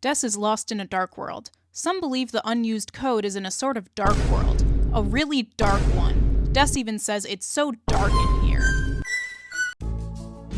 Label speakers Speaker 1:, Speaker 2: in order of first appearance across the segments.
Speaker 1: Des is lost in a dark world. Some believe the unused code is in a sort of dark world. A really dark one. Des even says it's so dark in here.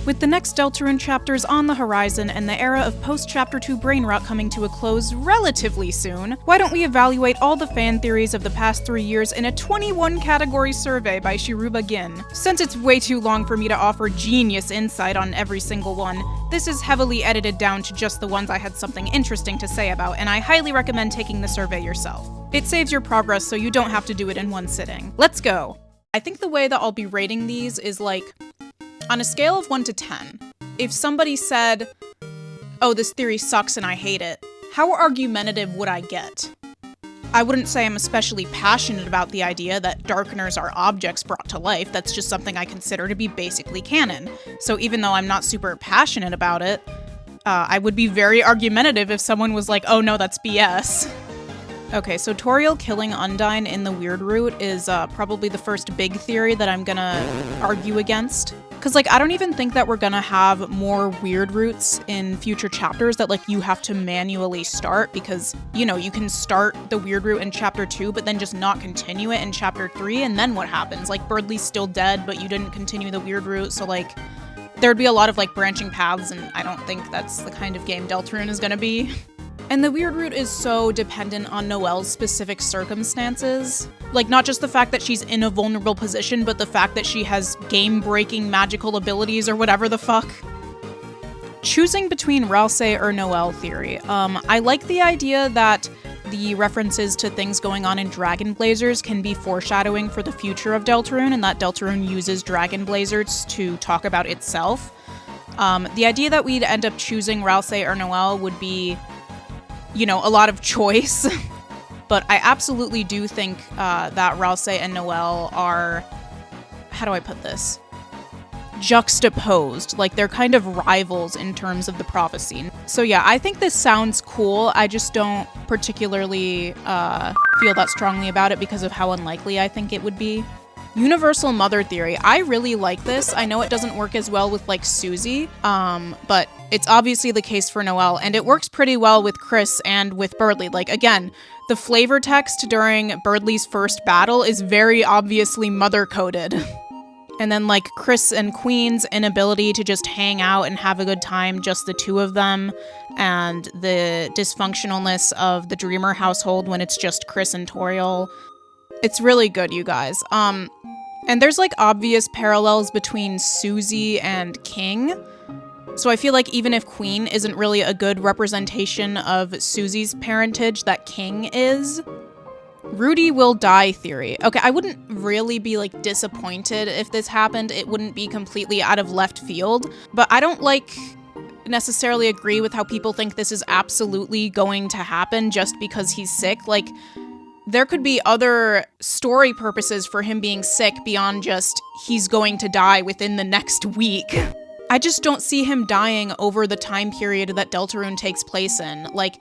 Speaker 1: With the next Deltarune chapters on the horizon and the era of post-Chapter 2 brain rot coming to a close relatively soon, why don't we evaluate all the fan theories of the past 3 years in a 21-category survey by Shiruba Gin? Since it's way too long for me to offer genius insight on every single one, this is heavily edited down to just the ones I had something interesting to say about, and I highly recommend taking the survey yourself. It saves your progress so you don't have to do it in one sitting. Let's go! I think the way that I'll be rating these is like, on a scale of 1 to 10, if somebody said, oh, this theory sucks and I hate it, how argumentative would I get? I wouldn't say I'm especially passionate about the idea that darkeners are objects brought to life. That's just something I consider to be basically canon. So even though I'm not super passionate about it, I would be very argumentative if someone was like, oh no, that's BS. Okay, so Toriel killing Undyne in the Weird Root is probably the first big theory that I'm gonna argue against. Because, like, I don't even think that we're gonna have more Weird Roots in future chapters that, like, you have to manually start because, you know, you can start the Weird Root in Chapter 2, but then just not continue it in Chapter 3, and then what happens? Like, Birdley's still dead, but you didn't continue the Weird Root, so, like, there'd be a lot of, like, branching paths, and I don't think that's the kind of game Deltarune is gonna be. And the Weird Root is so dependent on Noelle's specific circumstances. Like, not just the fact that she's in a vulnerable position, but the fact that she has game-breaking magical abilities or whatever the fuck. Choosing between ralsei or Noelle theory. I like the idea that the references to things going on in Dragon Blazers can be foreshadowing for the future of Deltarune, and that Deltarune uses Dragon Blazers to talk about itself. The idea that we'd end up choosing ralsei or Noelle would be, you know, a lot of choice. But I absolutely do think that ralsei and Noelle are, how do I put this? Juxtaposed. Like, they're kind of rivals in terms of the prophecy. So yeah, I think this sounds cool. I just don't particularly feel that strongly about it because of how unlikely I think it would be. Universal Mother Theory. I really like this. I know it doesn't work as well with, like, Susie, but it's obviously the case for Noelle, and it works pretty well with Kris and with Birdley. Like, again, the flavor text during Birdley's first battle is very obviously mother-coded. And then, like, Kris and Queen's inability to just hang out and have a good time, just the two of them, and the dysfunctionalness of the Dreamer household when it's just Kris and Toriel. It's really good, you guys. And there's, like, obvious parallels between Susie and King. So I feel like even if Queen isn't really a good representation of Susie's parentage, that King is. Rudy will die theory. Okay, I wouldn't really be, like, disappointed if this happened. It wouldn't be completely out of left field. But I don't, like, necessarily agree with how people think this is absolutely going to happen just because he's sick. Like, there could be other story purposes for him being sick beyond just he's going to die within the next week. I just don't see him dying over the time period that Deltarune takes place in. Like,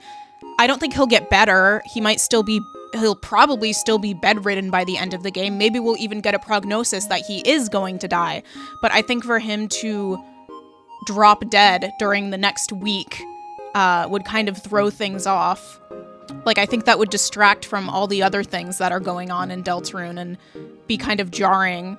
Speaker 1: I don't think he'll get better. He'll probably still be bedridden by the end of the game. Maybe we'll even get a prognosis that he is going to die. But I think for him to drop dead during the next week would kind of throw things off. Like, I think that would distract from all the other things that are going on in Deltarune and be kind of jarring.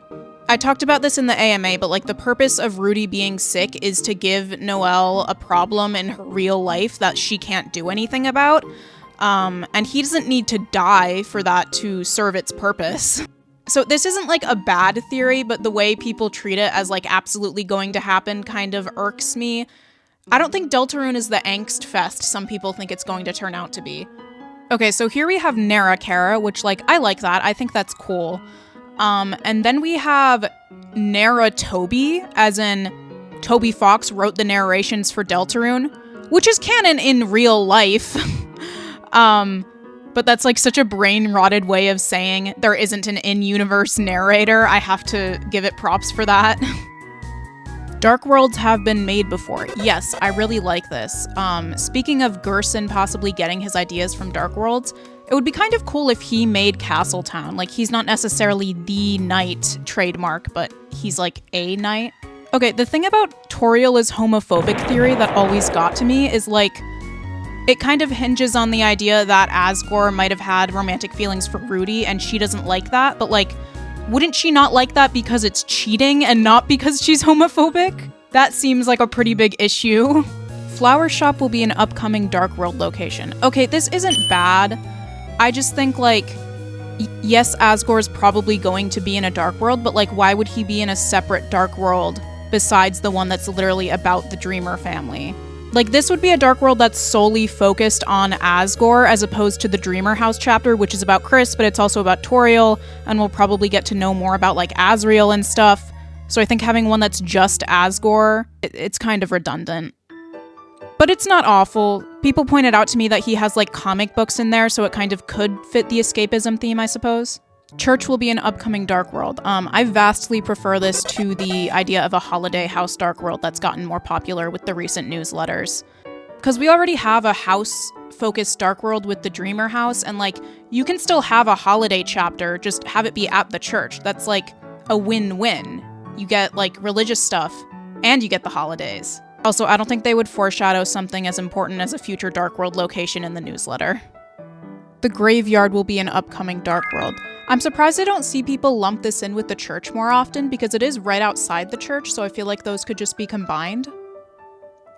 Speaker 1: I talked about this in the AMA, but, like, the purpose of Rudy being sick is to give Noelle a problem in her real life that she can't do anything about. And he doesn't need to die for that to serve its purpose. So this isn't, like, a bad theory, but the way people treat it as, like, absolutely going to happen kind of irks me. I don't think Deltarune is the angst fest some people think it's going to turn out to be. Okay, so here we have Nara Kara, which, like, I like that. I think that's cool. And then we have Nara Toby, as in Toby Fox wrote the narrations for Deltarune, which is canon in real life. But that's, like, such a brain-rotted way of saying there isn't an in-universe narrator. I have to give it props for that. Dark worlds have been made before. Yes, I really like this. Speaking of Gerson possibly getting his ideas from Dark Worlds, it would be kind of cool if he made Castletown. Like, he's not necessarily the knight trademark, but he's, like, a knight. Okay, the thing about Toriel is homophobic theory that always got to me is, like, It kind of hinges on the idea that Asgore might have had romantic feelings for Rudy and she doesn't like that, but like, wouldn't she not like that because it's cheating and not because she's homophobic? That seems like a pretty big issue. Flower Shop will be an upcoming Dark World location. Okay, this isn't bad. I just think like, yes, Asgore's probably going to be in a Dark World, but like, why would he be in a separate Dark World besides the one that's literally about the Dreamer family? Like, this would be a Dark World that's solely focused on Asgore as opposed to the Dreamer House chapter, which is about Kris, but it's also about Toriel, and we'll probably get to know more about, like, Azriel and stuff. So I think having one that's just Asgore, it's kind of redundant. But it's not awful. People pointed out to me that he has, like, comic books in there, so it kind of could fit the escapism theme, I suppose. Church will be an upcoming Dark World. I vastly prefer this to the idea of a Holiday House Dark World that's gotten more popular with the recent newsletters. Because we already have a house-focused Dark World with the Dreamer House, and like, you can still have a holiday chapter, just have it be at the church. That's like a win-win. You get like religious stuff, and you get the holidays. Also, I don't think they would foreshadow something as important as a future Dark World location in the newsletter. The Graveyard will be an upcoming Dark World. I'm surprised I don't see people lump this in with the church more often because it is right outside the church, so I feel like those could just be combined.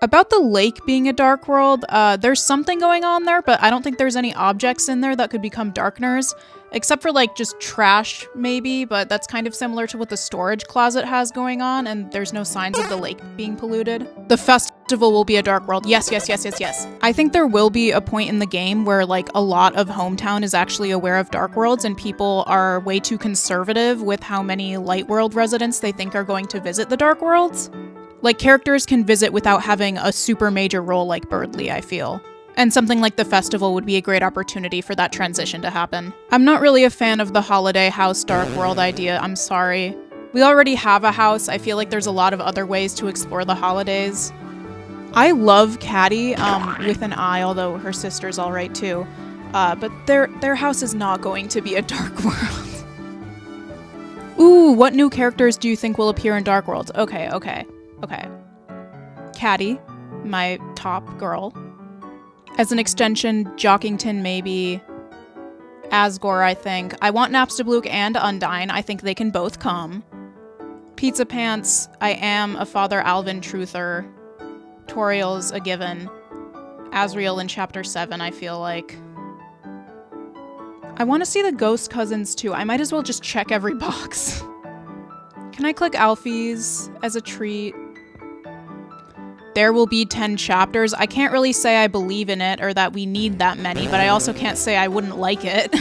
Speaker 1: About the lake being a Dark World, there's something going on there, but I don't think there's any objects in there that could become Darkners, except for like just trash maybe, but that's kind of similar to what the storage closet has going on, and there's no signs of the lake being polluted. The festival will be a Dark World. Yes, yes, yes, yes, yes. I think there will be a point in the game where like a lot of Hometown is actually aware of Dark Worlds and people are way too conservative with how many Light World residents they think are going to visit the Dark Worlds. Like, characters can visit without having a super major role like Birdly, I feel. And something like the festival would be a great opportunity for that transition to happen. I'm not really a fan of the Holiday House Dark World idea, I'm sorry. We already have a house. I feel like there's a lot of other ways to explore the holidays. I love Caddy, with an I, although her sister's alright too. But their house is not going to be a Dark World. Ooh, what new characters do you think will appear in Dark Worlds? Okay. Caddy, my top girl. As an extension, Jockington maybe. Asgore, I think. I want Napstablook and Undyne. I think they can both come. Pizza Pants, I am a Father Alvin truther. Toriel's a given. Azriel in Chapter 7, I feel like. I want to see the Ghost Cousins too. I might as well just check every box. Can I click Alfie's as a treat? There will be 10 chapters. I can't really say I believe in it or that we need that many, but I also can't say I wouldn't like it.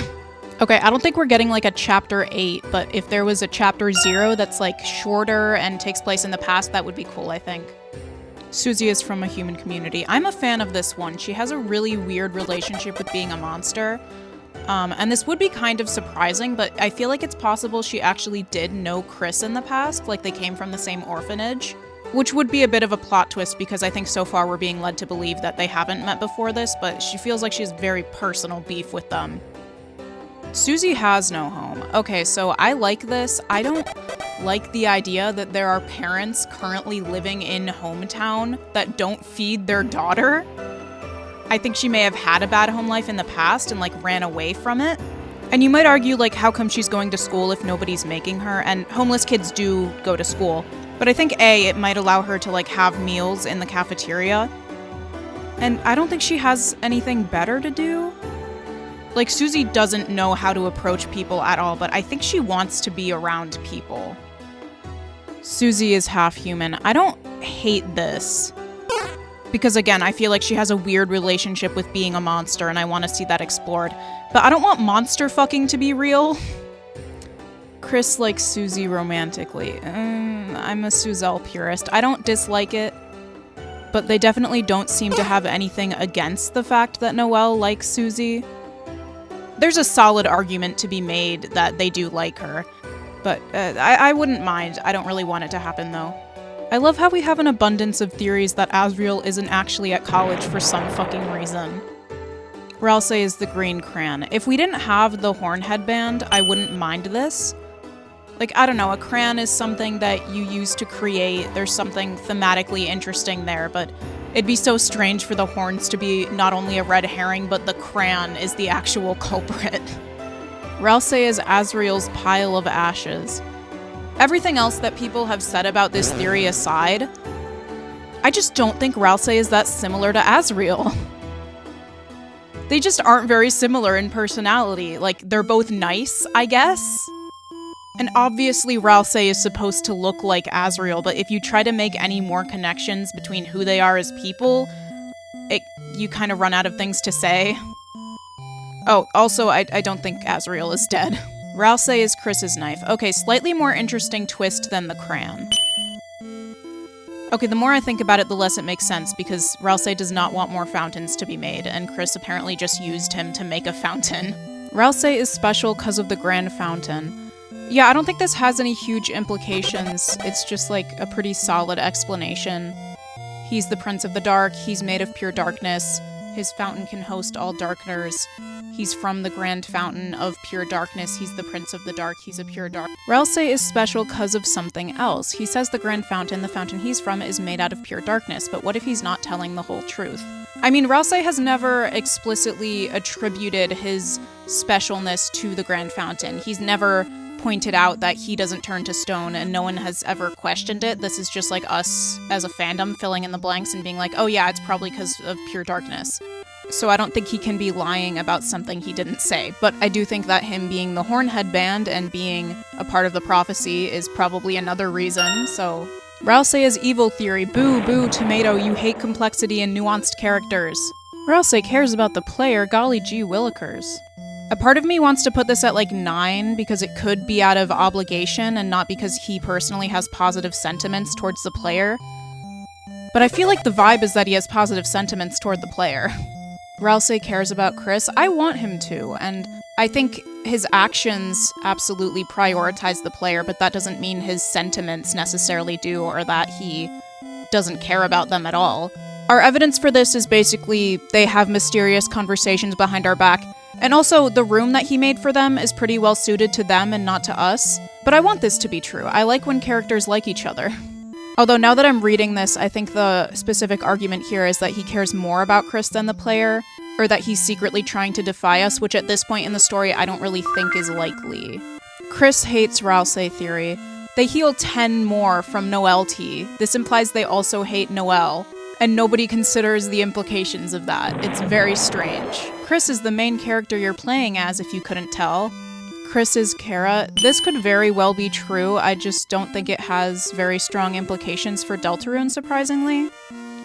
Speaker 1: Okay, I don't think we're getting like a chapter 8, but if there was a chapter 0 that's like shorter and takes place in the past, that would be cool, I think. Susie is from a human community. I'm a fan of this one. She has a really weird relationship with being a monster. And this would be kind of surprising, but I feel like it's possible she actually did know Kris in the past, like they came from the same orphanage. Which would be a bit of a plot twist because I think so far we're being led to believe that they haven't met before this, but she feels like she has very personal beef with them. Susie has no home. Okay, so I like this. I don't like the idea that there are parents currently living in Hometown that don't feed their daughter. I think she may have had a bad home life in the past and like ran away from it. And you might argue like how come she's going to school if nobody's making her, and homeless kids do go to school. But I think A, it might allow her to like have meals in the cafeteria. And I don't think she has anything better to do. Like, Susie doesn't know how to approach people at all, but I think she wants to be around people. Susie is half human. I don't hate this. Because again, I feel like she has a weird relationship with being a monster and I want to see that explored. But I don't want monster fucking to be real. Kris likes Susie romantically. I'm a Suzelle purist. I don't dislike it, but they definitely don't seem to have anything against the fact that Noelle likes Susie. There's a solid argument to be made that they do like her, but I wouldn't mind. I don't really want it to happen, though. I love how we have an abundance of theories that Azriel isn't actually at college for some fucking reason. Ralsei is the green crayon. If we didn't have the horn headband, I wouldn't mind this. Like, I don't know, a crayon is something that you use to create. There's something thematically interesting there, but It'd be so strange for the horns to be not only a red herring, but the crayon is the actual culprit. Ralsei is Asriel's pile of ashes. Everything else that people have said about this theory aside, I just don't think Ralsei is that similar to Asriel. They just aren't very similar in personality. Like, they're both nice, I guess? And obviously Ralsei is supposed to look like Asriel, but if you try to make any more connections between who they are as people, you kind of run out of things to say. Oh, also, I don't think Asriel is dead. Ralsei is Kris's knife. Okay, slightly more interesting twist than the crayon. Okay, the more I think about it, the less it makes sense, because Ralsei does not want more fountains to be made, and Kris apparently just used him to make a fountain. Ralsei is special because of the Grand Fountain. Yeah, I don't think this has any huge implications. It's just like a pretty solid explanation. He's the Prince of the Dark, he's made of pure darkness, his fountain can host all darkners. He's from the Grand Fountain of pure darkness, he's the Prince of the Dark, he's a pure dark. Ralsei is special because of something else. He says the Grand Fountain, the fountain he's from, is made out of pure darkness, but what if he's not telling the whole truth? I mean, Ralsei has never explicitly attributed his specialness to the Grand Fountain. He's never pointed out that he doesn't turn to stone, and no one has ever questioned it. This is just like us as a fandom filling in the blanks and being like, oh yeah, it's probably because of pure darkness. So I don't think he can be lying about something he didn't say, but I do think that him being the horn headband and being a part of the prophecy is probably another reason, so... Ralsei is evil theory. Boo, boo, tomato, you hate complexity and nuanced characters. Ralsei cares about the player, golly gee willikers. A part of me wants to put this at like 9 because it could be out of obligation and not because he personally has positive sentiments towards the player. But I feel like the vibe is that he has positive sentiments toward the player. Ralsei cares about Kris. I want him to, and I think his actions absolutely prioritize the player, but that doesn't mean his sentiments necessarily do, or that he doesn't care about them at all. Our evidence for this is basically they have mysterious conversations behind our back, and also the room that he made for them is pretty well suited to them and not to us. But I want this to be true. I like when characters like each other. Although now that I'm reading this, I think the specific argument here is that he cares more about Kris than the player, or that he's secretly trying to defy us, which at this point in the story I don't really think is likely. Kris hates Ralsei theory. They heal 10 more from Noelle tea. This implies they also hate Noelle, and nobody considers the implications of that. It's very strange. Kris is the main character you're playing as, if you couldn't tell. Kris is Kara. This could very well be true, I just don't think it has very strong implications for Deltarune, surprisingly.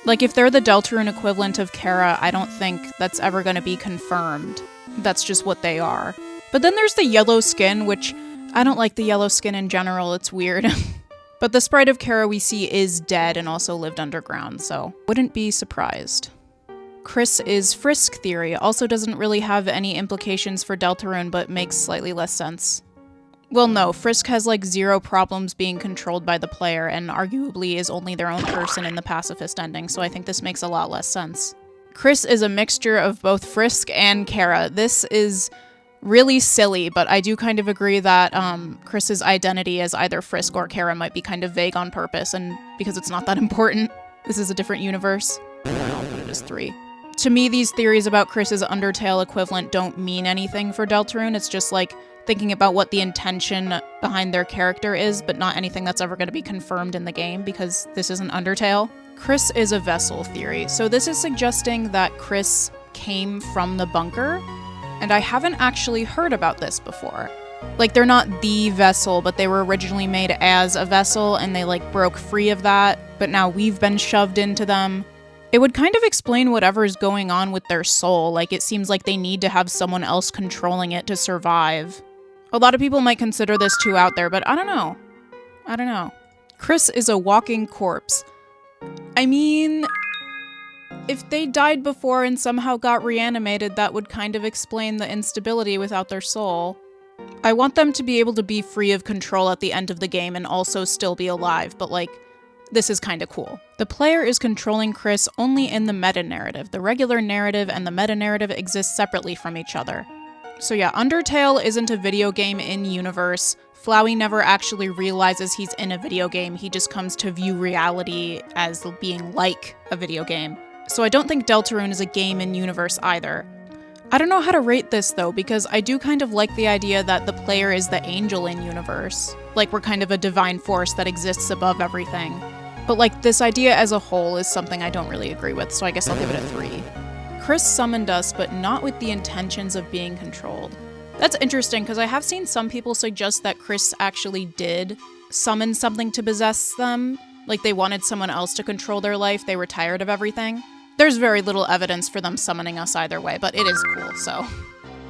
Speaker 1: Like, if they're the Deltarune equivalent of Kara, I don't think that's ever going to be confirmed. That's just what they are. But then there's the yellow skin, which I don't like the yellow skin in general, it's weird. But the sprite of Kara we see is dead and also lived underground, so wouldn't be surprised. Kris is Frisk theory, also doesn't really have any implications for Deltarune, but makes slightly less sense. Well, no, Frisk has like 0 problems being controlled by the player, and arguably is only their own person in the pacifist ending, so I think this makes a lot less sense. Kris is a mixture of both Frisk and Kara. This is really silly, but I do kind of agree that Kris's identity as either Frisk or Kara might be kind of vague on purpose, and because it's not that important. This is a different universe. I'll put it as 3. To me, these theories about Kris's Undertale equivalent don't mean anything for Deltarune. It's just like thinking about what the intention behind their character is, but not anything that's ever going to be confirmed in the game, because this isn't Undertale. Kris is a vessel theory. So this is suggesting that Kris came from the bunker, and I haven't actually heard about this before. Like, they're not the vessel, but they were originally made as a vessel, and they like broke free of that, but now we've been shoved into them. It would kind of explain whatever's going on with their soul. Like, it seems like they need to have someone else controlling it to survive. A lot of people might consider this too out there, but I don't know. I don't know. Kris is a walking corpse. I mean, if they died before and somehow got reanimated, that would kind of explain the instability without their soul. I want them to be able to be free of control at the end of the game and also still be alive, but like, this is kinda cool. The player is controlling Kris only in the meta-narrative. The regular narrative and the meta-narrative exist separately from each other. So yeah, Undertale isn't a video game in-universe. Flowey never actually realizes he's in a video game, he just comes to view reality as being like a video game. So I don't think Deltarune is a game in universe either. I don't know how to rate this though, because I do kind of like the idea that the player is the angel in universe. Like we're kind of a divine force that exists above everything. But like this idea as a whole is something I don't really agree with, so I guess I'll give it a 3. Kris summoned us, but not with the intentions of being controlled. That's interesting, because I have seen some people suggest that Kris actually did summon something to possess them. Like they wanted someone else to control their life, they were tired of everything. There's very little evidence for them summoning us either way, but it is cool, so.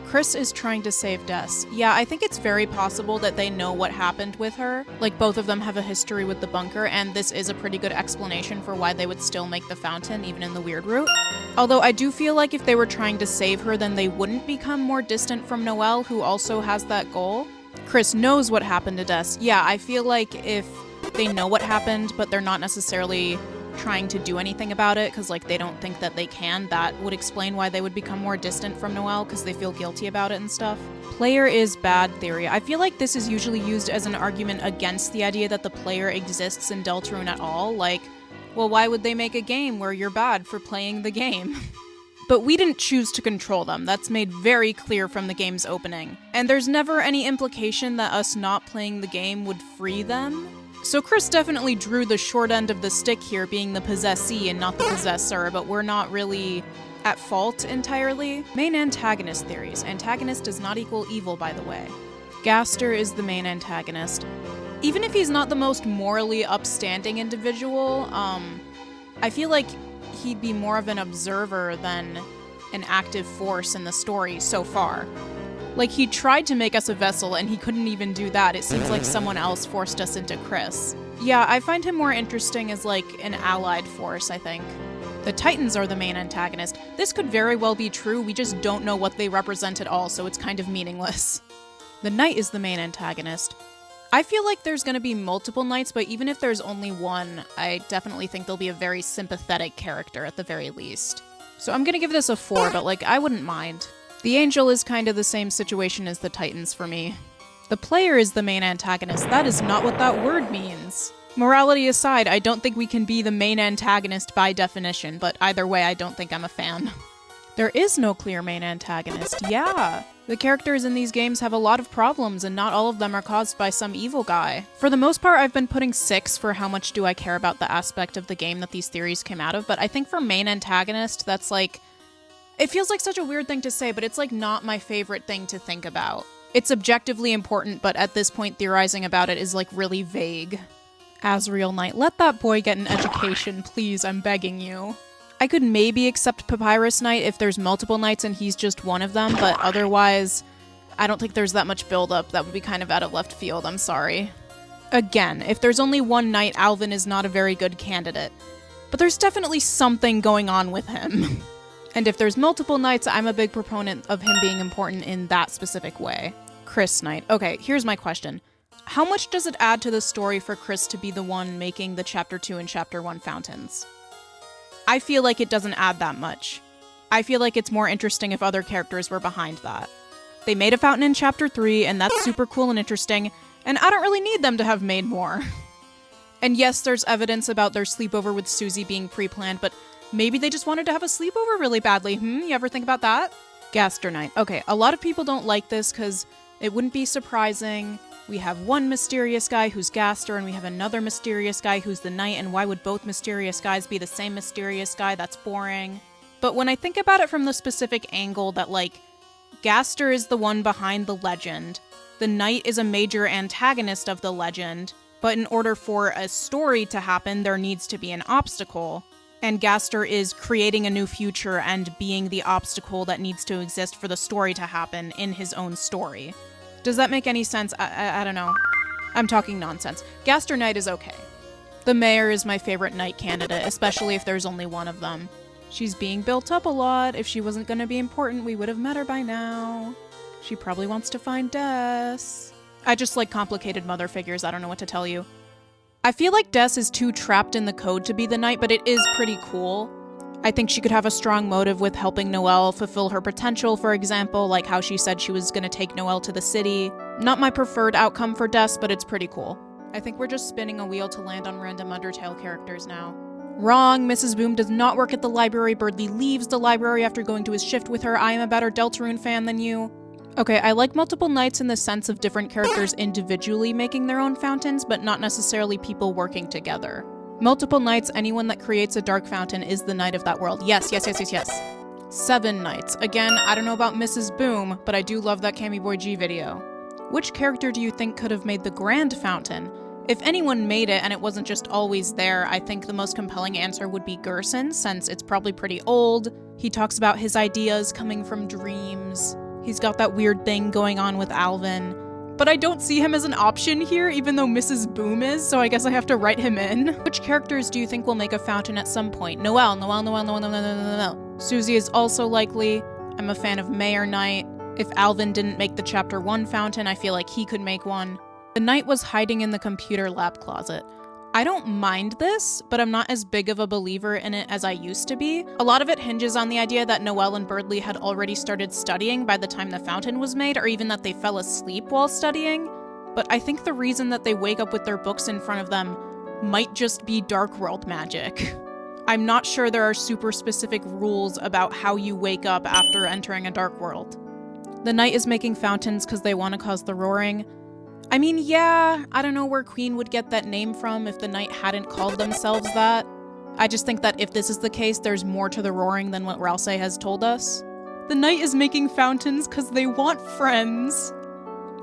Speaker 1: Kris is trying to save Des. Yeah, I think it's very possible that they know what happened with her. Like, both of them have a history with the bunker, and this is a pretty good explanation for why they would still make the fountain, even in the weird route. Although I do feel like if they were trying to save her, then they wouldn't become more distant from Noelle, who also has that goal. Kris knows what happened to Des. Yeah, I feel like if they know what happened, but they're not necessarily trying to do anything about it because like they don't think that they can, that would explain why they would become more distant from Noelle because they feel guilty about it and stuff. Player is bad theory. I feel like this is usually used as an argument against the idea that the player exists in Deltarune at all. Like, well, why would they make a game where you're bad for playing the game? But we didn't choose to control them. That's made very clear from the game's opening. And there's never any implication that us not playing the game would free them. So Kris definitely drew the short end of the stick here, being the possessee and not the possessor, but we're not really at fault entirely. Main antagonist theories. Antagonist does not equal evil, by the way. Gaster is the main antagonist. Even if he's not the most morally upstanding individual, I feel like he'd be more of an observer than an active force in the story so far. Like, he tried to make us a vessel, and he couldn't even do that. It seems like someone else forced us into Kris. Yeah, I find him more interesting as, like, an allied force, I think. The Titans are the main antagonist. This could very well be true, we just don't know what they represent at all, so it's kind of meaningless. The Knight is the main antagonist. I feel like there's gonna be multiple knights, but even if there's only one, I definitely think they'll be a very sympathetic character at the very least. So I'm gonna give this a 4, but, like, I wouldn't mind. The Angel is kind of the same situation as the Titans for me. The player is the main antagonist. That is not what that word means. Morality aside, I don't think we can be the main antagonist by definition, but either way, I don't think I'm a fan. There is no clear main antagonist. Yeah. The characters in these games have a lot of problems, and not all of them are caused by some evil guy. For the most part, I've been putting 6 for how much do I care about the aspect of the game that these theories came out of, but I think for main antagonist, that's like... It feels like such a weird thing to say, but it's like not my favorite thing to think about. It's objectively important, but at this point theorizing about it is like really vague. Azrael Knight, let that boy get an education, please, I'm begging you. I could maybe accept Papyrus Knight if there's multiple knights and he's just one of them, but otherwise, I don't think there's that much buildup. That would be kind of out of left field, I'm sorry. Again, if there's only one knight, Alvin is not a very good candidate. But there's definitely something going on with him. And if there's multiple knights, I'm a big proponent of him being important in that specific way. Kris Knight. Okay, here's my question. How much does it add to the story for Kris to be the one making the Chapter 2 and Chapter 1 fountains? I feel like it doesn't add that much. I feel like it's more interesting if other characters were behind that. They made a fountain in Chapter 3, and that's super cool and interesting, and I don't really need them to have made more. And yes, there's evidence about their sleepover with Susie being pre-planned, but maybe they just wanted to have a sleepover really badly. You ever think about that? Gaster Knight. Okay, a lot of people don't like this because it wouldn't be surprising. We have one mysterious guy who's Gaster, and we have another mysterious guy who's the Knight, and why would both mysterious guys be the same mysterious guy? That's boring. But when I think about it from the specific angle that, like, Gaster is the one behind the legend, the Knight is a major antagonist of the legend, but in order for a story to happen, there needs to be an obstacle. And Gaster is creating a new future and being the obstacle that needs to exist for the story to happen in his own story. Does that make any sense? I don't know. I'm talking nonsense. Gaster Knight is okay. The Mayor is my favorite Knight candidate, especially if there's only one of them. She's being built up a lot. If she wasn't going to be important, we would have met her by now. She probably wants to find Des. I just like complicated mother figures. I don't know what to tell you. I feel like Des is too trapped in the code to be the Knight, but it is pretty cool. I think she could have a strong motive with helping Noelle fulfill her potential, for example, like how she said she was gonna take Noelle to the city. Not my preferred outcome for Des, but it's pretty cool. I think we're just spinning a wheel to land on random Undertale characters now. Wrong, Mrs. Boom does not work at the library. Birdley leaves the library after going to his shift with her. I am a better Deltarune fan than you. Okay, I like multiple knights in the sense of different characters individually making their own fountains, but not necessarily people working together. Multiple knights, anyone that creates a dark fountain is the knight of that world. Yes. 7 knights. Again, I don't know about Mrs. Boom, but I do love that Cammy Boy G video. Which character do you think could have made the grand fountain? If anyone made it and it wasn't just always there, I think the most compelling answer would be Gerson, since it's probably pretty old. He talks about his ideas coming from dreams. He's got that weird thing going on with Alvin. But I don't see him as an option here, even though Mrs. Boom is, so I guess I have to write him in. Which characters do you think will make a fountain at some point? Noelle. Susie is also likely. I'm a fan of Mayor Knight. If Alvin didn't make the Chapter 1 fountain, I feel like he could make one. The knight was hiding in the computer lab closet. I don't mind this, but I'm not as big of a believer in it as I used to be. A lot of it hinges on the idea that Noelle and Birdley had already started studying by the time the fountain was made, or even that they fell asleep while studying. But I think the reason that they wake up with their books in front of them might just be Dark World magic. I'm not sure there are super specific rules about how you wake up after entering a dark world. The knight is making fountains because they want to cause the roaring. I mean, yeah, I don't know where Queen would get that name from if the knight hadn't called themselves that. I just think that if this is the case, there's more to the roaring than what ralsei has told us. The knight is making fountains because they want friends.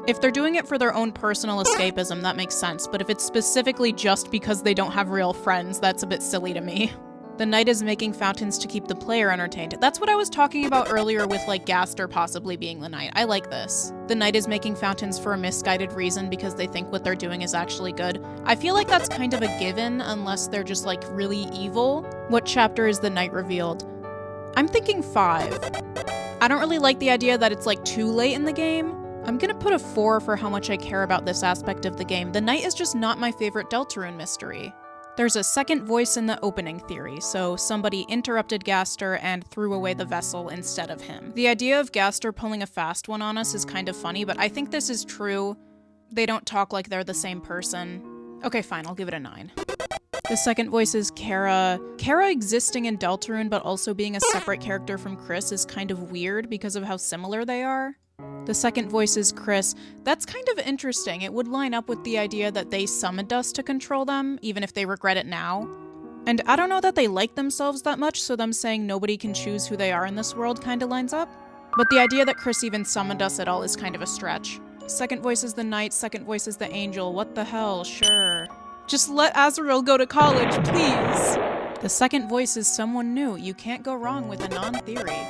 Speaker 1: If they're doing it for their own personal escapism, that makes sense, but if it's specifically just because they don't have real friends, that's a bit silly to me. The knight is making fountains to keep the player entertained. That's what I was talking about earlier with like Gaster possibly being the knight. I like this. The knight is making fountains for a misguided reason because they think what they're doing is actually good. I feel like that's kind of a given unless they're just like really evil. What chapter is the knight revealed? I'm thinking 5. I don't really like the idea that it's like too late in the game. I'm gonna put a 4 for how much I care about this aspect of the game. The knight is just not my favorite Deltarune mystery. There's a second voice in the opening theory, so somebody interrupted Gaster and threw away the vessel instead of him. The idea of Gaster pulling a fast one on us is kind of funny, but I think this is true. They don't talk like they're the same person. Okay, fine, I'll give it a 9. The second voice is Kara. Kara existing in Deltarune but also being a separate character from Kris is kind of weird because of how similar they are. The second voice is Kris. That's kind of interesting. It would line up with the idea that they summoned us to control them, even if they regret it now. And I don't know that they like themselves that much, so them saying nobody can choose who they are in this world kind of lines up. But the idea that Kris even summoned us at all is kind of a stretch. Second voice is the knight, second voice is the angel. What the hell? Sure. Just let Azrael go to college, please! The second voice is someone new. You can't go wrong with a non-theory.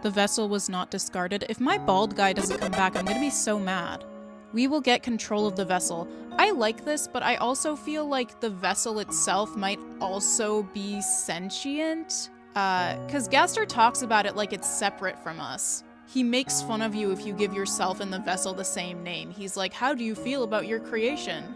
Speaker 1: The vessel was not discarded. If my bald guy doesn't come back, I'm gonna be so mad. We will get control of the vessel. I like this, but I also feel like the vessel itself might also be sentient. Cause Gaster talks about it like it's separate from us. He makes fun of you if you give yourself and the vessel the same name. He's like, how do you feel about your creation?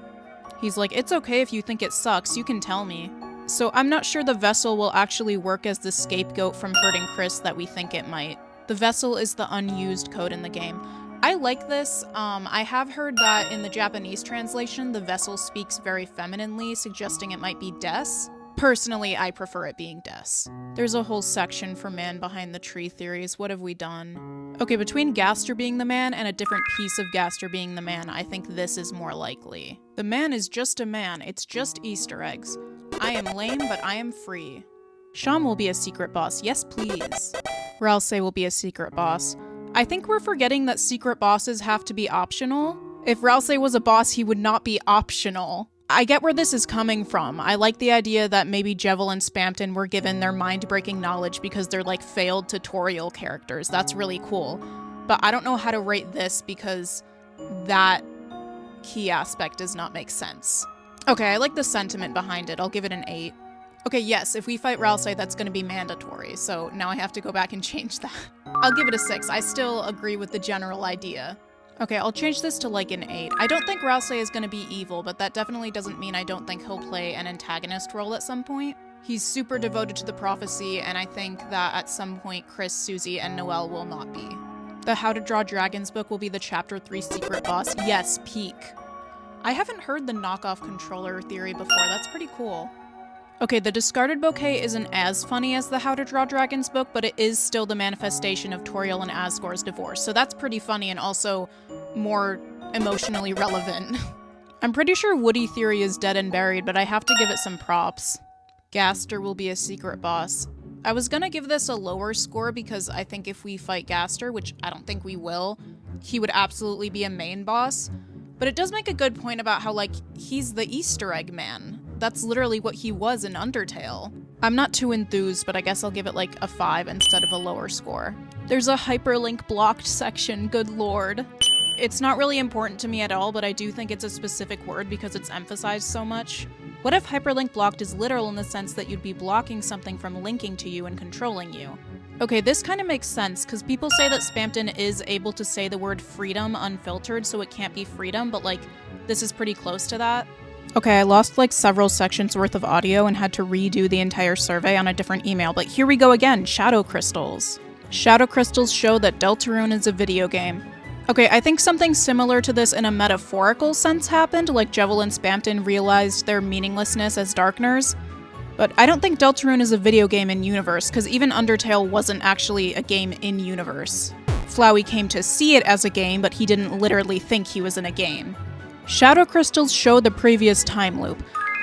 Speaker 1: He's like, it's okay if you think it sucks, you can tell me. So I'm not sure the vessel will actually work as the scapegoat from hurting Kris that we think it might. The vessel is the unused code in the game. I like this. I have heard that in the Japanese translation, the vessel speaks very femininely, suggesting it might be Des. Personally, I prefer it being Des. There's a whole section for man behind the tree theories. What have we done? Okay, between Gaster being the man and a different piece of Gaster being the man, I think this is more likely. The man is just a man. It's just Easter eggs. I am lame, but I am free. Sham will be a secret boss. Yes, please. ralsei will be a secret boss. I think we're forgetting that secret bosses have to be optional. If ralsei was a boss, he would not be optional. I get where this is coming from. I like the idea that maybe Jevil and Spamton were given their mind-breaking knowledge because they're like failed tutorial characters. That's really cool. But I don't know how to rate this because that key aspect does not make sense. Okay, I like the sentiment behind it. I'll give it an 8. Okay, yes, if we fight ralsei, that's going to be mandatory, so now I have to go back and change that. I'll give it a 6. I still agree with the general idea. Okay, I'll change this to like an 8. I don't think ralsei is going to be evil, but that definitely doesn't mean I don't think he'll play an antagonist role at some point. He's super devoted to the prophecy, and I think that at some point Kris, Susie, and Noelle will not be. The How to Draw Dragons book will be the Chapter 3 secret boss. Yes, peak. I haven't heard the knockoff controller theory before. That's pretty cool. Okay, the Discarded Bouquet isn't as funny as the How to Draw Dragons book, but it is still the manifestation of Toriel and Asgore's divorce, so that's pretty funny and also more emotionally relevant. I'm pretty sure Woody Theory is dead and buried, but I have to give it some props. Gaster will be a secret boss. I was gonna give this a lower score because I think if we fight Gaster, which I don't think we will, he would absolutely be a main boss. But it does make a good point about how, like, he's the Easter egg man. That's literally what he was in Undertale. I'm not too enthused, but I guess I'll give it like a 5 instead of a lower score. There's a hyperlink blocked section, good lord. It's not really important to me at all, but I do think it's a specific word because it's emphasized so much. What if hyperlink blocked is literal in the sense that you'd be blocking something from linking to you and controlling you? Okay, this kind of makes sense, because people say that Spamton is able to say the word freedom unfiltered, so it can't be freedom, but like, this is pretty close to that. Okay, I lost like several sections worth of audio and had to redo the entire survey on a different email, but here we go again, Shadow Crystals. Shadow Crystals show that Deltarune is a video game. Okay, I think something similar to this in a metaphorical sense happened, like Jevil and Spamton realized their meaninglessness as Darkners. But I don't think Deltarune is a video game in universe, because even Undertale wasn't actually a game in universe. Flowey came to see it as a game, but he didn't literally think he was in a game. Shadow Crystals show the previous time loop.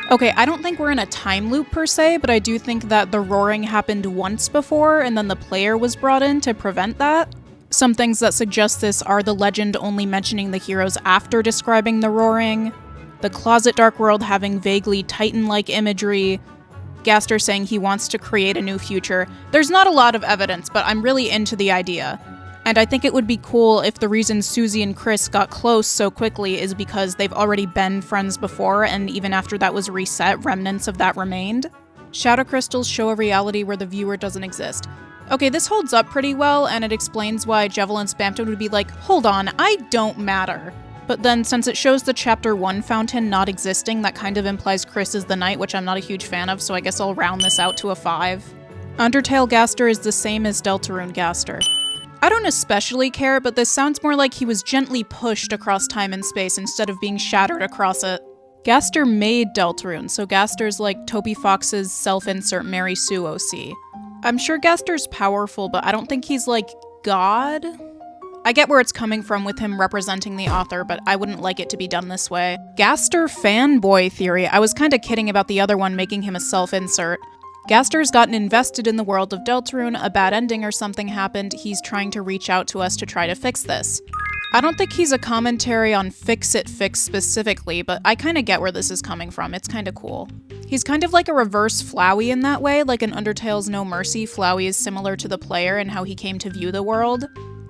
Speaker 1: Okay, I don't think we're in a time loop per se, but I do think that the roaring happened once before, and then the player was brought in to prevent that. Some things that suggest this are the legend only mentioning the heroes after describing the roaring, the Closet Dark World having vaguely Titan-like imagery, Gaster saying he wants to create a new future. There's not a lot of evidence, but I'm really into the idea. And I think it would be cool if the reason Susie and Kris got close so quickly is because they've already been friends before, and even after that was reset, remnants of that remained. Shadow Crystals show a reality where the viewer doesn't exist. Okay, this holds up pretty well, and it explains why Jevil and Spamton would be like, hold on, I don't matter. But then, since it shows the Chapter 1 fountain not existing, that kind of implies Kris is the knight, which I'm not a huge fan of, so I guess I'll round this out to a 5. Undertale Gaster is the same as Deltarune Gaster. I don't especially care, but this sounds more like he was gently pushed across time and space instead of being shattered across it. Gaster made Deltarune, so Gaster's like Toby Fox's self-insert Mary Sue OC. I'm sure Gaster's powerful, but I don't think he's like God? I get where it's coming from with him representing the author, but I wouldn't like it to be done this way. Gaster fanboy theory. I was kinda kidding about the other one making him a self-insert. Gaster's gotten invested in the world of Deltarune, a bad ending or something happened, he's trying to reach out to us to try to fix this. I don't think he's a commentary on Fix-It Fix specifically, but I kinda get where this is coming from, it's kinda cool. He's kind of like a reverse Flowey in that way, like in Undertale's No Mercy, Flowey is similar to the player and how he came to view the world.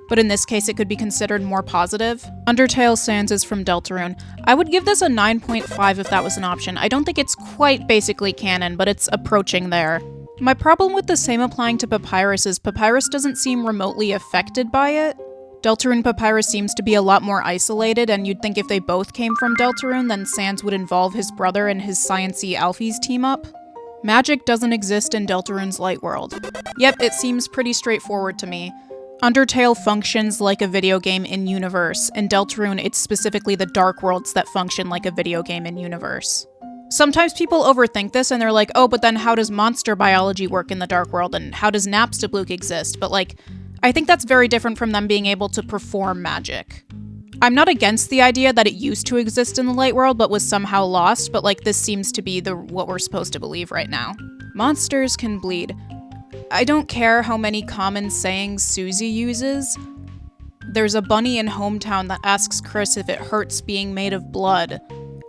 Speaker 1: But in this case, it could be considered more positive. Undertale Sans is from Deltarune. I would give this a 9.5 if that was an option. I don't think it's quite basically canon, but it's approaching there. My problem with the same applying to Papyrus is Papyrus doesn't seem remotely affected by it. Deltarune Papyrus seems to be a lot more isolated, and you'd think if they both came from Deltarune, then Sans would involve his brother and his science-y Alphys team up. Magic doesn't exist in Deltarune's light world. Yep, it seems pretty straightforward to me. Undertale functions like a video game in universe. In Deltarune, it's specifically the Dark Worlds that function like a video game in universe. Sometimes people overthink this and they're like, oh, but then how does monster biology work in the Dark World and how does Napstablook exist? But like, I think that's very different from them being able to perform magic. I'm not against the idea that it used to exist in the Light World but was somehow lost, but like this seems to be what we're supposed to believe right now. Monsters can bleed. I don't care how many common sayings Susie uses. There's a bunny in Hometown that asks Kris if it hurts being made of blood,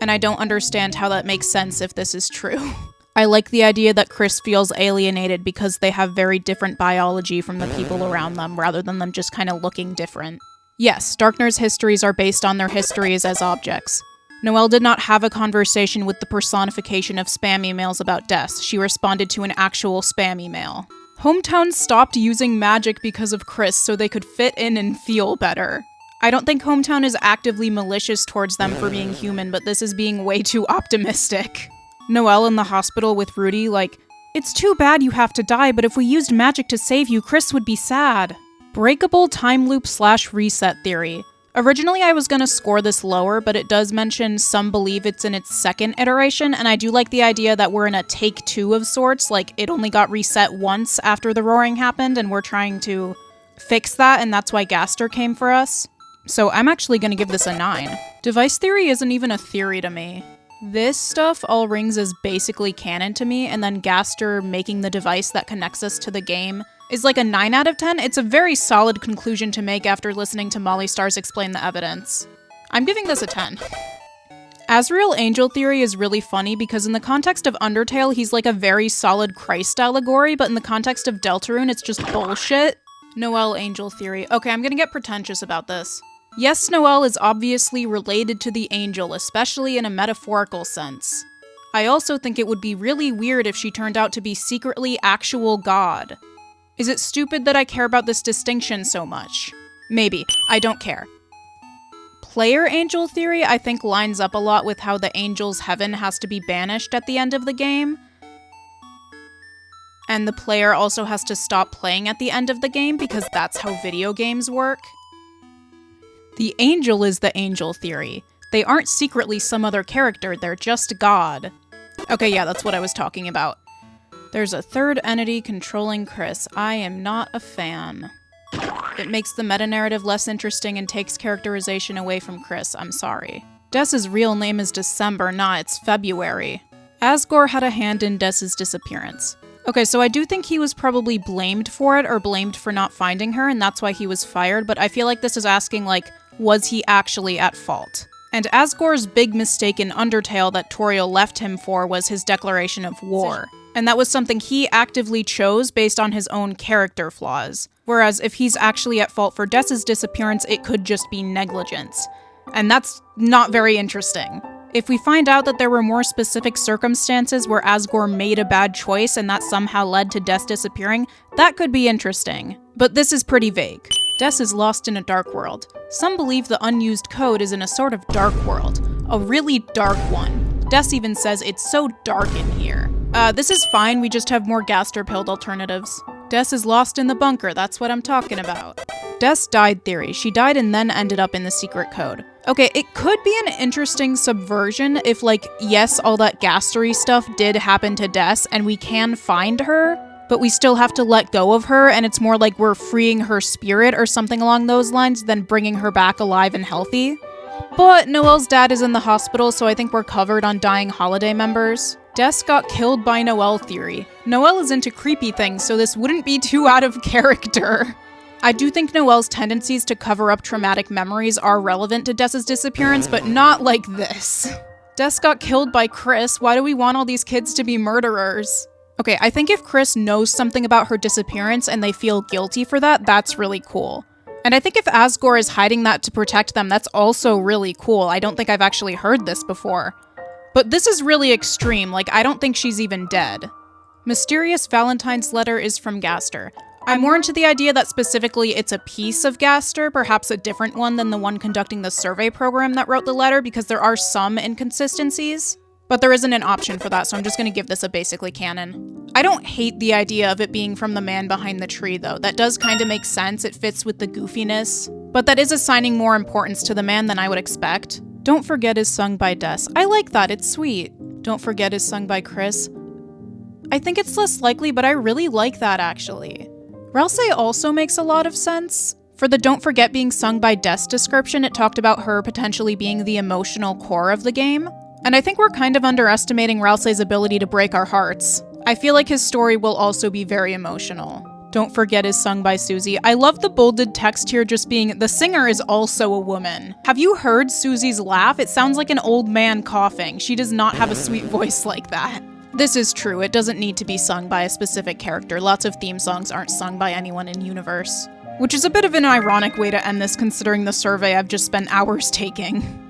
Speaker 1: and I don't understand how that makes sense if this is true. I like the idea that Kris feels alienated because they have very different biology from the people around them, rather than them just kind of looking different. Yes, Darkner's histories are based on their histories as objects. Noelle did not have a conversation with the personification of spam emails about deaths. She responded to an actual spam email. Hometown stopped using magic because of Kris so they could fit in and feel better. I don't think Hometown is actively malicious towards them for being human, but this is being way too optimistic. Noelle in the hospital with Rudy, like, It's too bad you have to die, but if we used magic to save you, Kris would be sad. Breakable time loop / reset theory. Originally, I was gonna score this lower, but it does mention some believe it's in its second iteration, and I do like the idea that we're in a take 2 of sorts, like it only got reset once after the roaring happened, and we're trying to fix that, and that's why Gaster came for us. So I'm actually gonna give this a 9. Device theory isn't even a theory to me. This stuff all rings as basically canon to me, and then Gaster making the device that connects us to the game is like a 9 out of 10. It's a very solid conclusion to make after listening to Molly Stars explain the evidence. I'm giving this a 10. Asriel Angel theory is really funny because in the context of Undertale, he's like a very solid Christ allegory, but in the context of Deltarune, it's just bullshit. Noelle Angel theory. Okay, I'm gonna get pretentious about this. Yes, Noelle is obviously related to the angel, especially in a metaphorical sense. I also think it would be really weird if she turned out to be secretly actual God. Is it stupid that I care about this distinction so much? Maybe. I don't care. Player angel theory, I think, lines up a lot with how the angel's heaven has to be banished at the end of the game. And the player also has to stop playing at the end of the game because that's how video games work. The angel is the angel theory. They aren't secretly some other character, they're just God. Okay, yeah, that's what I was talking about. There's a third entity controlling Kris. I am not a fan. It makes the meta-narrative less interesting and takes characterization away from Kris. I'm sorry. Des's real name is December, nah, it's February. Asgore had a hand in Des's disappearance. Okay, so I do think he was probably blamed for it, or blamed for not finding her, and that's why he was fired, but I feel like this is asking, like, was he actually at fault? And Asgore's big mistake in Undertale that Toriel left him for was his declaration of war. And that was something he actively chose based on his own character flaws. Whereas if he's actually at fault for Des's disappearance, it could just be negligence. And that's not very interesting. If we find out that there were more specific circumstances where Asgore made a bad choice and that somehow led to Des disappearing, that could be interesting. But this is pretty vague. Des is lost in a dark world. Some believe the unused code is in a sort of dark world. A really dark one. Des even says it's so dark in here. This is fine, we just have more Gaster-pilled alternatives. Des is lost in the bunker, that's what I'm talking about. Des died theory. She died and then ended up in the secret code. Okay, it could be an interesting subversion if, like, yes, all that Gastery stuff did happen to Des, and we can find her, but we still have to let go of her, and it's more like we're freeing her spirit or something along those lines than bringing her back alive and healthy. But Noelle's dad is in the hospital, so I think we're covered on dying holiday members. Des got killed by Noelle theory. Noelle is into creepy things, so this wouldn't be too out of character. I do think Noelle's tendencies to cover up traumatic memories are relevant to Des's disappearance, but not like this. Des got killed by Kris. Why do we want all these kids to be murderers? Okay, I think if Kris knows something about her disappearance and they feel guilty for that, that's really cool. And I think if Asgore is hiding that to protect them, that's also really cool. I don't think I've actually heard this before. But this is really extreme, like I don't think she's even dead. Mysterious Valentine's letter is from Gaster. I'm more into the idea that specifically it's a piece of Gaster, perhaps a different one than the one conducting the survey program that wrote the letter, because there are some inconsistencies. But there isn't an option for that, so I'm just gonna give this a basically canon. I don't hate the idea of it being from the man behind the tree, though. That does kind of make sense, it fits with the goofiness. But that is assigning more importance to the man than I would expect. Don't Forget is sung by Des. I like that, it's sweet. Don't Forget is sung by Kris. I think it's less likely, but I really like that, actually. Ralsei also makes a lot of sense. For the Don't Forget being sung by Des description, it talked about her potentially being the emotional core of the game. And I think we're kind of underestimating Ralsei's ability to break our hearts. I feel like his story will also be very emotional. Don't Forget is sung by Susie. I love the bolded text here just being, the singer is also a woman. Have you heard Susie's laugh? It sounds like an old man coughing. She does not have a sweet voice like that. This is true, it doesn't need to be sung by a specific character. Lots of theme songs aren't sung by anyone in universe. Which is a bit of an ironic way to end this considering the survey I've just spent hours taking.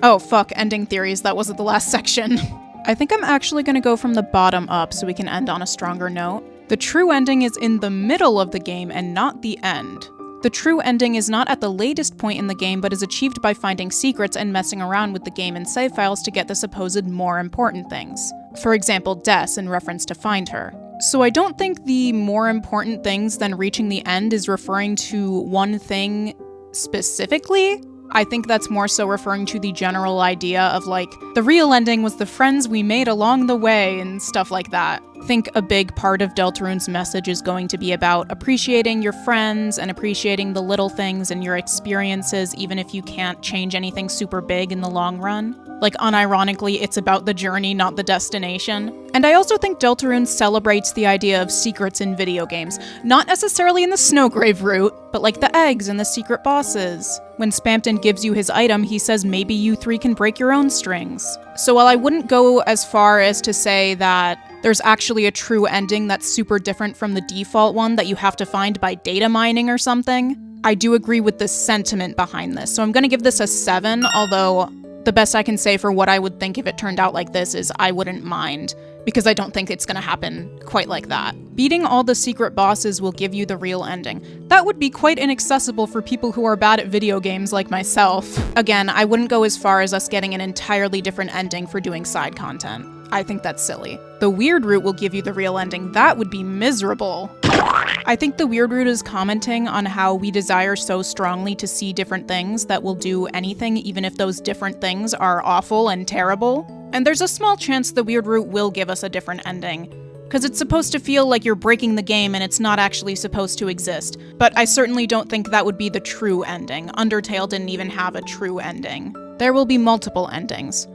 Speaker 1: Oh fuck, ending theories, that wasn't the last section. I think I'm actually gonna go from the bottom up so we can end on a stronger note. The true ending is in the middle of the game and not the end. The true ending is not at the latest point in the game, but is achieved by finding secrets and messing around with the game and save files to get the supposed more important things. For example, Des in reference to Find Her. So I don't think the more important things than reaching the end is referring to one thing specifically. I think that's more so referring to the general idea of like, the real ending was the friends we made along the way and stuff like that. I think a big part of Deltarune's message is going to be about appreciating your friends and appreciating the little things and your experiences, even if you can't change anything super big in the long run. Like, unironically, it's about the journey, not the destination. And I also think Deltarune celebrates the idea of secrets in video games. Not necessarily in the Snowgrave route, but like the eggs and the secret bosses. When Spamton gives you his item, he says maybe you three can break your own strings. So while I wouldn't go as far as to say that there's actually a true ending that's super different from the default one that you have to find by data mining or something, I do agree with the sentiment behind this. So I'm gonna give this a 7, although the best I can say for what I would think if it turned out like this is I wouldn't mind, because I don't think it's gonna happen quite like that. Beating all the secret bosses will give you the real ending. That would be quite inaccessible for people who are bad at video games like myself. Again, I wouldn't go as far as us getting an entirely different ending for doing side content. I think that's silly. The weird route will give you the real ending. That would be miserable. I think the weird route is commenting on how we desire so strongly to see different things that will do anything even if those different things are awful and terrible. And there's a small chance the weird route will give us a different ending, because it's supposed to feel like you're breaking the game and it's not actually supposed to exist. But I certainly don't think that would be the true ending. Undertale didn't even have a true ending. There will be multiple endings.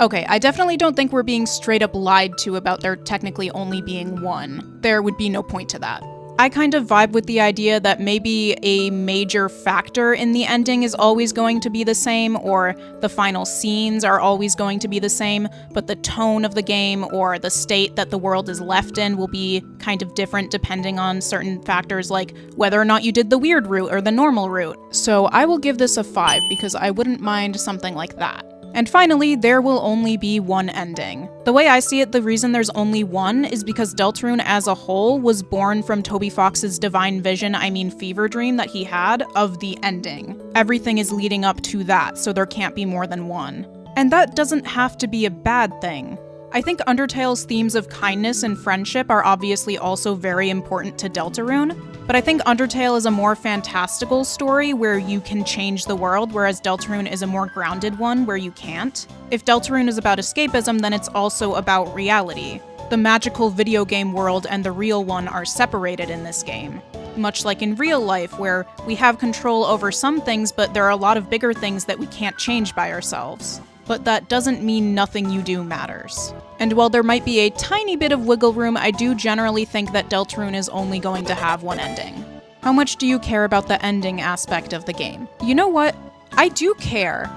Speaker 1: Okay, I definitely don't think we're being straight up lied to about there technically only being one. There would be no point to that. I kind of vibe with the idea that maybe a major factor in the ending is always going to be the same, or the final scenes are always going to be the same, but the tone of the game or the state that the world is left in will be kind of different depending on certain factors like whether or not you did the weird route or the normal route. So I will give this a 5 because I wouldn't mind something like that. And finally, there will only be one ending. The way I see it, the reason there's only one is because Deltarune as a whole was born from Toby Fox's divine vision, fever dream that he had, of the ending. Everything is leading up to that, so there can't be more than one. And that doesn't have to be a bad thing. I think Undertale's themes of kindness and friendship are obviously also very important to Deltarune, but I think Undertale is a more fantastical story where you can change the world, whereas Deltarune is a more grounded one where you can't. If Deltarune is about escapism, then it's also about reality. The magical video game world and the real one are separated in this game. Much like in real life, where we have control over some things, but there are a lot of bigger things that we can't change by ourselves. But that doesn't mean nothing you do matters. And while there might be a tiny bit of wiggle room, I do generally think that Deltarune is only going to have one ending. How much do you care about the ending aspect of the game? You know what? I do care.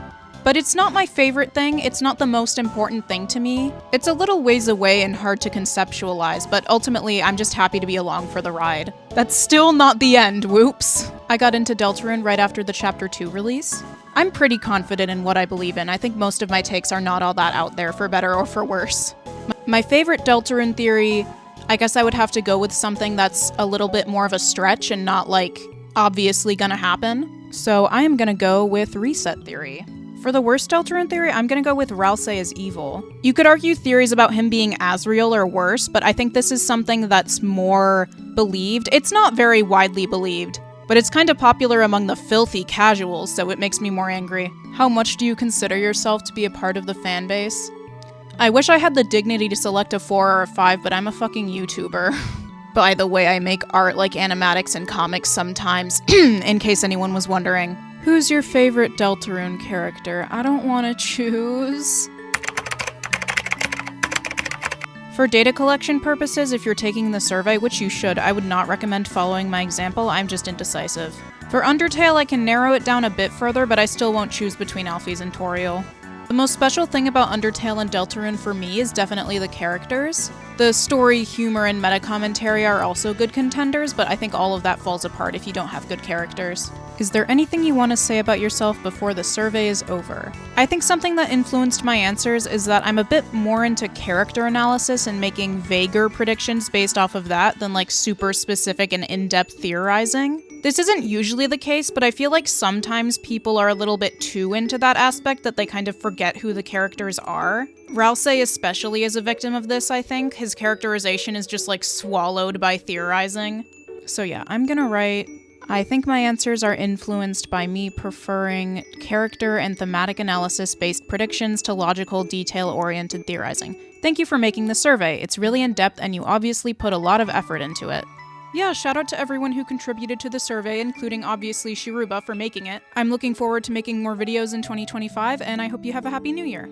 Speaker 1: But it's not my favorite thing, it's not the most important thing to me. It's a little ways away and hard to conceptualize, but ultimately I'm just happy to be along for the ride. That's still not the end, whoops. I got into Deltarune right after the Chapter 2 release. I'm pretty confident in what I believe in. I think most of my takes are not all that out there, for better or for worse. My favorite Deltarune theory, I guess I would have to go with something that's a little bit more of a stretch and not, like, obviously gonna happen. So I am gonna go with Reset Theory. For the worst Deltarune theory, I'm gonna go with Ralsei as evil. You could argue theories about him being Asriel or worse, but I think this is something that's more believed. It's not very widely believed, but it's kind of popular among the filthy casuals, so it makes me more angry. How much do you consider yourself to be a part of the fan base? I wish I had the dignity to select a 4 or a 5, but I'm a fucking YouTuber. By the way, I make art like animatics and comics sometimes, in case anyone was wondering. Who's your favorite Deltarune character? I don't want to choose. For data collection purposes, if you're taking the survey, which you should, I would not recommend following my example. I'm just indecisive. For Undertale, I can narrow it down a bit further, but I still won't choose between Alphys and Toriel. The most special thing about Undertale and Deltarune for me is definitely the characters. The story, humor, and meta commentary are also good contenders, but I think all of that falls apart if you don't have good characters. Is there anything you want to say about yourself before the survey is over? I think something that influenced my answers is that I'm a bit more into character analysis and making vaguer predictions based off of that than like super specific and in-depth theorizing. This isn't usually the case, but I feel like sometimes people are a little bit too into that aspect that they kind of forget who the characters are. Ralsei especially is a victim of this, I think. His characterization is just like swallowed by theorizing. So yeah, I'm gonna write, I think my answers are influenced by me preferring character and thematic analysis-based predictions to logical, detail-oriented theorizing. Thank you for making the survey. It's really in-depth and you obviously put a lot of effort into it. Yeah, shout out to everyone who contributed to the survey, including obviously Shiruba for making it. I'm looking forward to making more videos in 2025, and I hope you have a happy new year.